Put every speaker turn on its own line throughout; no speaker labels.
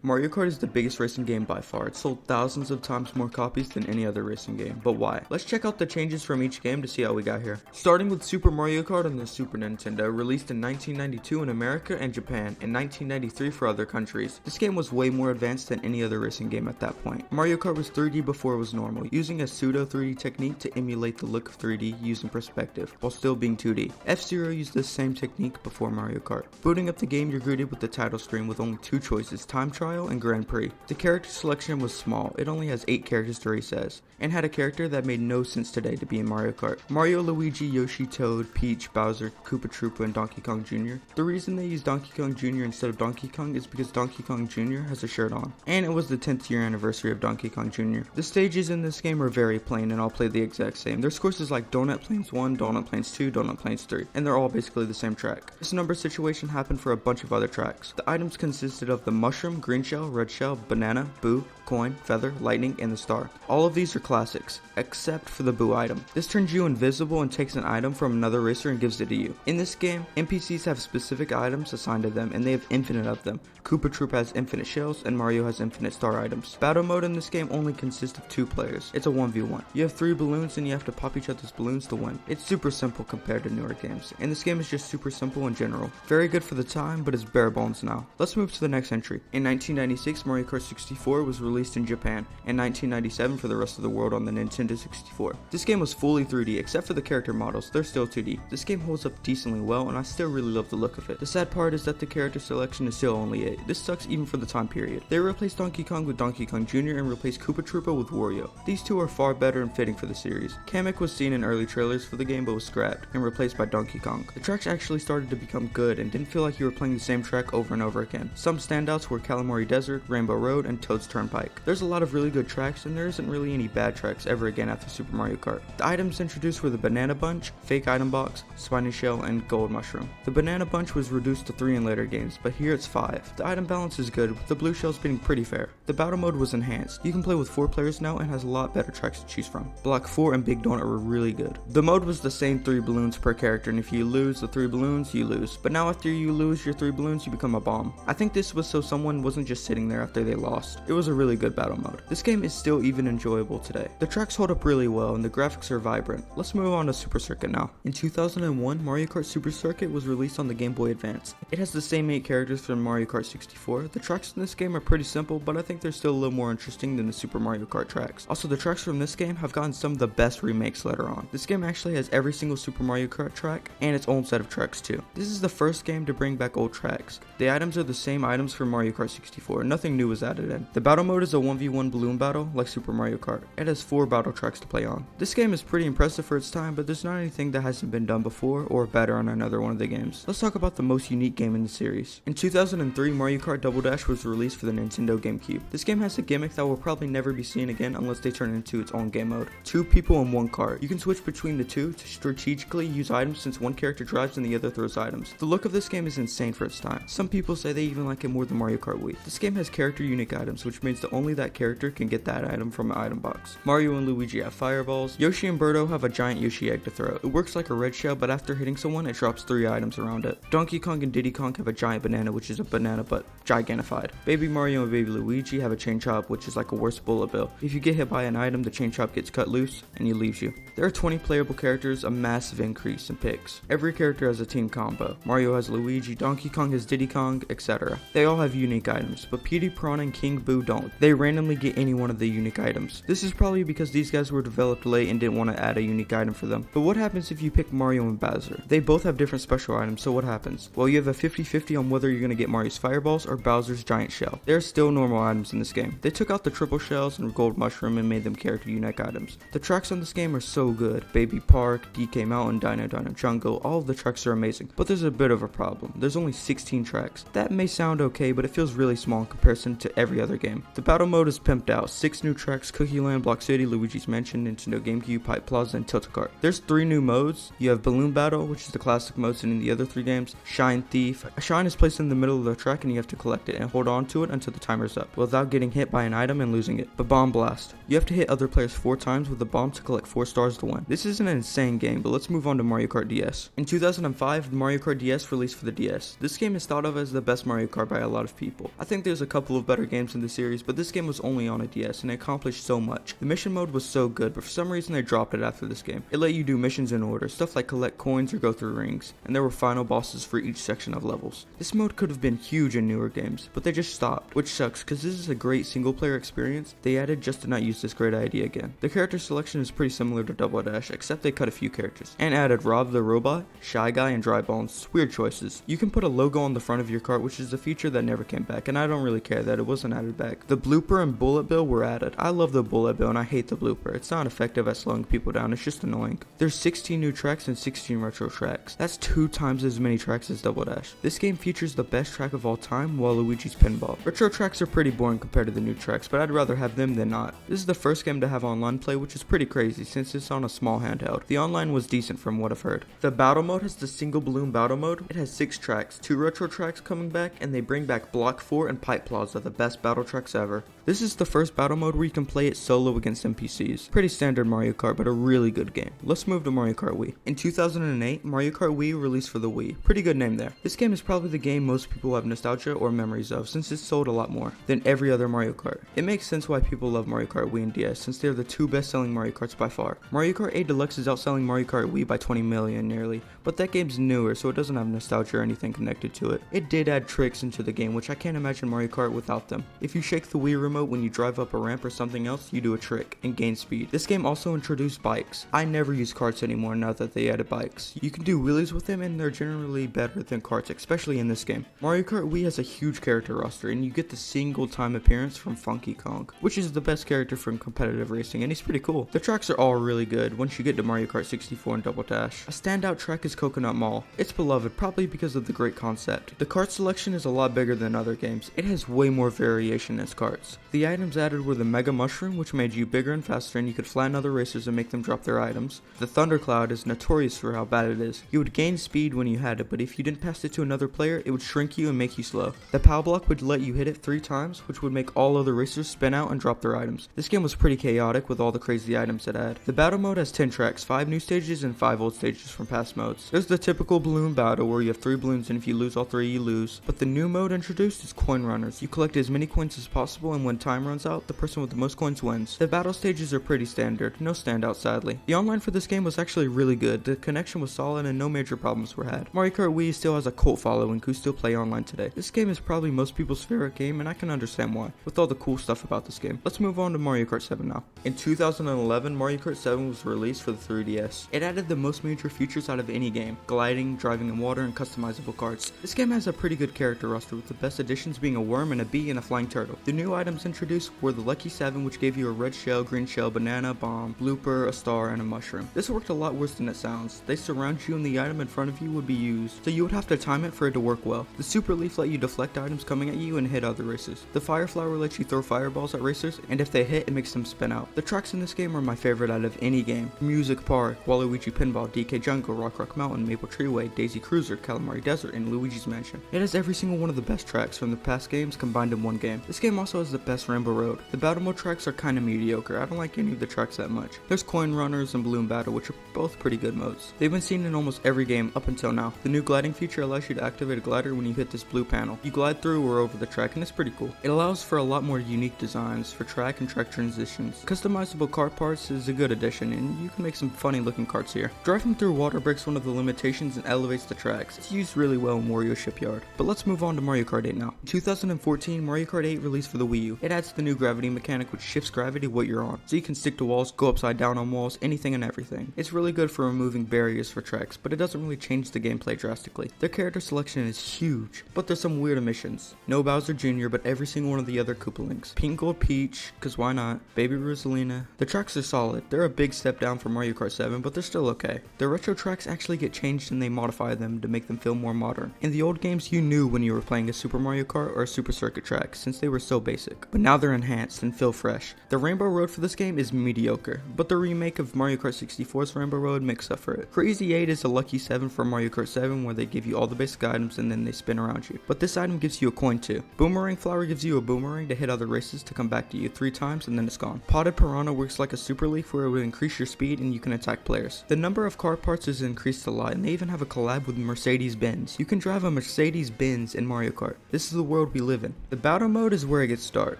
Mario Kart is the biggest racing game by far. It sold thousands of times more copies than any other racing game. But why? Let's check out the changes from each game to see how we got here. Starting with Super Mario Kart on the Super Nintendo, released in 1992 in America and Japan, and 1993 for other countries. This game was way more advanced than any other racing game at that point. Mario Kart was 3D before it was normal, using a pseudo 3D technique to emulate the look of 3D using perspective, while still being 2D. F-Zero used this same technique before Mario Kart. Booting up the game, you're greeted with the title screen with only two choices, Time Trial and Grand Prix. The character selection was small, it only has 8 characters to race as, and had a character that made no sense today to be in Mario Kart. Mario, Luigi, Yoshi, Toad, Peach, Bowser, Koopa Troopa, and Donkey Kong Jr. The reason they used Donkey Kong Jr. instead of Donkey Kong is because Donkey Kong Jr. has a shirt on, and it was the 10th year anniversary of Donkey Kong Jr. The stages in this game are very plain and all play the exact same. There's courses like Donut Plains 1, Donut Plains 2, Donut Plains 3, and they're all basically the same track. This number situation happened for a bunch of other tracks. The items consisted of the mushroom, green shell, red shell, banana, boo, coin, feather, lightning, and the star. All of these are classics, except for the boo item. This turns you invisible and takes an item from another racer and gives it to you. In this game, NPCs have specific items assigned to them, and they have infinite of them. Koopa Troopa has infinite shells, and Mario has infinite star items. Battle mode in this game only consists of 2 players. It's a 1v1. You have 3 balloons, and you have to pop each other's balloons to win. It's super simple compared to newer games, and this game is just super simple in general. Very good for the time, but it's bare bones now. Let's move to the next entry. In 1996, Mario Kart 64 was released in Japan, and 1997 for the rest of the world on the Nintendo 64. This game was fully 3D, except for the character models, they're still 2D. This game holds up decently well, and I still really love the look of it. The sad part is that the character selection is still only 8. This sucks even for the time period. They replaced Donkey Kong with Donkey Kong Jr. and replaced Koopa Troopa with Wario. These two are far better and fitting for the series. Kamek was seen in early trailers for the game but was scrapped and replaced by Donkey Kong. The tracks actually started to become good and didn't feel like you were playing the same track over and over again. Some standouts were Calamari Desert, Rainbow Road, and Toad's Turnpike. There's a lot of really good tracks, and there isn't really any bad tracks ever again after Super Mario Kart. The items introduced were the Banana Bunch, Fake Item Box, Spiny Shell, and Gold Mushroom. The Banana Bunch was reduced to 3 in later games, but here it's 5. The item balance is good, with the blue shells being pretty fair. The battle mode was enhanced. You can play with 4 players now and has a lot better tracks to choose from. Block 4 and Big Donut were really good. The mode was the same 3 balloons per character, and if you lose the 3 balloons, you lose. But now after you lose your 3 balloons, you become a bomb. I think this was so someone wasn't just sitting there after they lost. It was a really good battle mode. This game is still even enjoyable today. The tracks hold up really well and the graphics are vibrant. Let's move on to Super Circuit now. In 2001, Mario Kart Super Circuit was released on the Game Boy Advance. It has the same 8 characters from Mario Kart 64. The tracks in this game are pretty simple, but I think they're still a little more interesting than the Super Mario Kart tracks. Also, the tracks from this game have gotten some of the best remakes later on. This game actually has every single Super Mario Kart track and its own set of tracks too. This is the first game to bring back old tracks. The items are the same items from Mario Kart 64. Nothing new was added in. The battle mode is a 1v1 balloon battle like Super Mario Kart. It has 4 battle tracks to play on. This game is pretty impressive for its time, but there's not anything that hasn't been done before or better on another one of the games. Let's talk about the most unique game in the series. In 2003, Mario Kart Double Dash was released for the Nintendo Gamecube. This game has a gimmick that will probably never be seen again unless they turn it into its own game mode. 2 people in 1 cart. You can switch between the 2 to strategically use items since one character drives and the other throws items. The look of this game is insane for its time. Some people say they even like it more than Mario Kart Wii. This game has character unique items, which means that only that character can get that item from an item box. Mario and Luigi have fireballs. Yoshi and Birdo have a giant Yoshi egg to throw. It works like a red shell, but after hitting someone, it drops 3 items around it. Donkey Kong and Diddy Kong have a giant banana, which is a banana but gigantified. Baby Mario and Baby Luigi have a chain chop, which is like a worse bullet bill. If you get hit by an item, the chain chop gets cut loose and he leaves you. There are 20 playable characters, a massive increase in picks. Every character has a team combo. Mario has Luigi, Donkey Kong has Diddy Kong, etc. They all have unique items, but Petey, Piranha, and King Boo don't. They randomly get any one of the unique items. This is probably because these guys were developed late and didn't want to add a unique item for them. But what happens if you pick Mario and Bowser? They both have different special items, so what happens? Well, you have a 50-50 on whether you're going to get Mario's fireballs or Bowser's giant shell. There are still normal items in this game. They took out the triple shells and gold mushroom and made them character unique items. The tracks on this game are so good. Baby Park, DK Mountain, Dino Dino Jungle, all of the tracks are amazing. But there's a bit of a problem. There's only 16 tracks. That may sound okay, but it feels really small in comparison to every other game. The battle mode is pimped out. 6 new tracks: Cookie Land, Block City, Luigi's Mansion, Nintendo GameCube, Pipe Plaza, and Tilt-A-Kart. There's 3 new modes. You have Balloon Battle, which is the classic mode seen in the other 3 games. Shine Thief. A shine is placed in the middle of the track and you have to collect it and hold on to it until the timer's up, without getting hit by an item and losing it. But Bomb Blast. You have to hit other players 4 times with a bomb to collect 4 stars to win. This is an insane game, but let's move on to Mario Kart DS. In 2005, Mario Kart DS released for the DS. This game is thought of as the best Mario Kart by a lot of people. I think there's a couple of better games in the series, but this game was only on a DS and it accomplished so much. The mission mode was so good, but for some reason they dropped it after this game. It let you do missions in order, stuff like collect coins or go through rings, and there were final bosses for each section of levels. This mode could have been huge in newer games, but they just stopped, which sucks because this is a great single player experience they added just to not use this great idea again. The character selection is pretty similar to Double Dash, except they cut a few characters, and added Rob the Robot, Shy Guy, and Dry Bones. Weird choices. You can put a logo on the front of your cart, which is a feature that never came back, and I don't really care that it wasn't added back. The blooper and bullet bill were added. I love the bullet bill and I hate the blooper. It's not effective at slowing people down, it's just annoying. There's 16 new tracks and 16 retro tracks. That's 2 times as many tracks as Double Dash. This game features the best track of all time, Waluigi's Pinball. Retro tracks are pretty boring compared to the new tracks, but I'd rather have them than not. This is the first game to have online play, which is pretty crazy since it's on a small handheld. The online was decent from what I've heard. The battle mode has the single balloon battle mode. It has 6 tracks, 2 retro tracks coming back, and they bring back Block 4 and Pipe Plaza, the best battle tracks ever. This is the first battle mode where you can play it solo against NPCs. Pretty standard Mario Kart, but a really good game. Let's move to Mario Kart Wii. In 2008, Mario Kart Wii released for the Wii. Pretty good name there. This game is probably the game most people have nostalgia or memories of, since it's sold a lot more than every other Mario Kart. It makes sense why people love Mario Kart Wii and DS, since they're the 2 best-selling Mario Karts by far. Mario Kart 8 Deluxe is outselling Mario Kart Wii by 20 million nearly, but that game's newer, so it doesn't have nostalgia or anything connected to it. It did add tricks into the game, which I can't imagine Mario Kart without them. If you shake the Wii remote when you drive up a ramp or something else, you do a trick and gain speed. This game also introduced bikes. I never use karts anymore now that they added bikes. You can do wheelies with them and they're generally better than karts, especially in this game. Mario Kart Wii has a huge character roster and you get the single time appearance from Funky Kong, which is the best character from competitive racing and he's pretty cool. The tracks are all really good once you get to Mario Kart 64 and Double Dash. A standout track is Coconut Mall. It's beloved probably because of the great concept. The kart selection is a lot bigger than other games. It has way more variation as karts. The items added were the Mega Mushroom, which made you bigger and faster and you could flatten other racers and make them drop their items. The Thundercloud is notorious for how bad it is. You would gain speed when you had it, but if you didn't pass it to another player, it would shrink you and make you slow. The Pow Block would let you hit it 3 times, which would make all other racers spin out and drop their items. This game was pretty chaotic with all the crazy items it had. The battle mode has 10 tracks, 5 new stages and 5 old stages from past modes. There's the typical balloon battle where you have 3 balloons and if you lose all 3 you lose, but the new mode introduced is Coin Runners. You collect as many coins as possible and when time runs out, the person with the most coins wins. The battle stages are pretty standard, no standout sadly. The online for this game was actually really good, the connection was solid and no major problems were had. Mario Kart Wii still has a cult following who still play online today. This game is probably most people's favorite game and I can understand why, with all the cool stuff about this game. Let's move on to Mario Kart 7 now. In 2011, Mario Kart 7 was released for the 3DS. It added the most major features out of any game: gliding, driving in water, and customizable karts. This game has a pretty good character roster with the best additions being a worm and a bee and a flying turtle. The new items introduced were the Lucky 7, which gave you a red shell, green shell, banana, bomb, blooper, a star, and a mushroom. This worked a lot worse than it sounds. They surround you and the item in front of you would be used, so you would have to time it for it to work well. The Super Leaf let you deflect items coming at you and hit other racers. The Fire Flower lets you throw fireballs at racers, and if they hit, it makes them spin out. The tracks in this game are my favorite out of any game. Music Park, Waluigi Pinball, DK Jungle, Rock Mountain, Maple Treeway, Daisy Cruiser, Calamari Desert, and Luigi's Mansion. It has every single one of the best tracks from the past games combined in one game. This game also has the best Rainbow Road. The battle mode tracks are kinda mediocre. I don't like any of the tracks that much. There's Coin Runners and Balloon Battle, which are both pretty good modes. They've been seen in almost every game up until now. The new gliding feature allows you to activate a glider when you hit this blue panel. You glide through or over the track and it's pretty cool. It allows for a lot more unique designs for track and track transitions. Customizable kart parts is a good addition and you can make some funny looking karts here. Driving through water breaks one of the limitations and elevates the tracks. It's used really well in Wario Shipyard. But let's move on to Mario Kart 8 now. In 2014, Mario Kart 8 released for the Wii U. It adds the new gravity mechanic which shifts gravity what you're on. So you can stick to walls, go upside down on walls, anything and everything. It's really good for removing barriers for tracks, but it doesn't really change the gameplay drastically. Their character selection is huge, but there's some weird omissions. No Bowser Jr., but every single one of the other Koopalings. Pink Gold Peach, cause why not? Baby Rosalina. The tracks are solid. They're a big step down from Mario Kart 7, but they're still okay. The retro tracks actually get changed and they modify them to make them feel more modern. In the old games, you knew when you were playing a Super Mario Kart or a Super Circuit track, since they were so basic. basic, but now they're enhanced and feel fresh. The Rainbow Road for this game is mediocre, but the remake of Mario Kart 64's Rainbow Road makes up for it. Crazy 8 is a lucky 7 for Mario Kart 7 where they give you all the basic items and then they spin around you, but this item gives you a coin too. Boomerang Flower gives you a boomerang to hit other races to come back to you 3 times and then it's gone. Potted Piranha works like a super leaf where it would increase your speed and you can attack players. The number of car parts is increased a lot and they even have a collab with Mercedes-Benz. You can drive a Mercedes-Benz in Mario Kart. This is the world we live in. The battle mode is where it gets dark.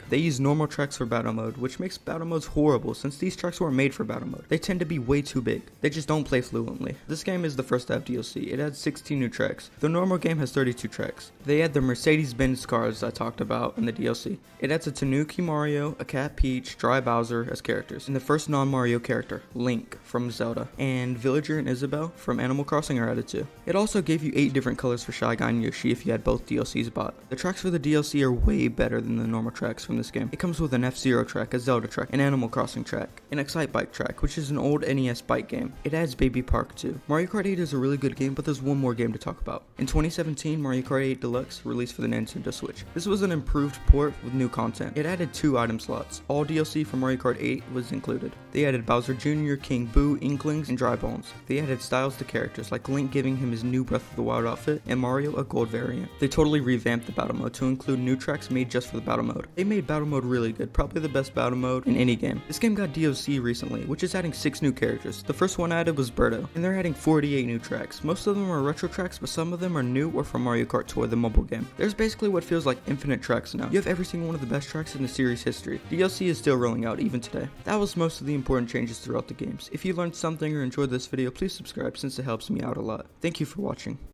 They use normal tracks for battle mode, which makes battle modes horrible since these tracks weren't made for battle mode. They tend to be way too big. They just don't play fluently. This game is the first to have DLC. It adds 16 new tracks. The normal game has 32 tracks. They add the Mercedes-Benz cars I talked about in the DLC. It adds a Tanuki Mario, a Cat Peach, Dry Bowser as characters, and the first non-Mario character, Link from Zelda, and Villager and Isabelle from Animal Crossing are added too. It also gave you 8 different colors for Shy Guy and Yoshi if you had both DLCs bought. The tracks for the DLC are way better than the normal tracks from this game. It comes with an F-Zero track, a Zelda track, an Animal Crossing track, an Excite Bike track, which is an old NES bike game. It adds Baby Park too. Mario Kart 8 is a really good game, but there's one more game to talk about. In 2017, Mario Kart 8 Deluxe released for the Nintendo Switch. This was an improved port with new content. It added 2 item slots. All DLC from Mario Kart 8 was included. They added Bowser Jr., King Boo, Inklings, and Dry Bones. They added styles to characters, like Link giving him his new Breath of the Wild outfit, and Mario a gold variant. They totally revamped the battle mode to include new tracks made just for the battle mode. They made battle mode really good, probably the best battle mode in any game. This game got DLC recently, which is adding 6 new characters. The first one added was Birdo, and they're adding 48 new tracks. Most of them are retro tracks, but some of them are new or from Mario Kart Tour, the mobile game. There's basically what feels like infinite tracks now. You have every single one of the best tracks in the series history. DLC is still rolling out even today. That was most of the important changes throughout the games. If you learned something or enjoyed this video, please subscribe since it helps me out a lot. Thank you for watching.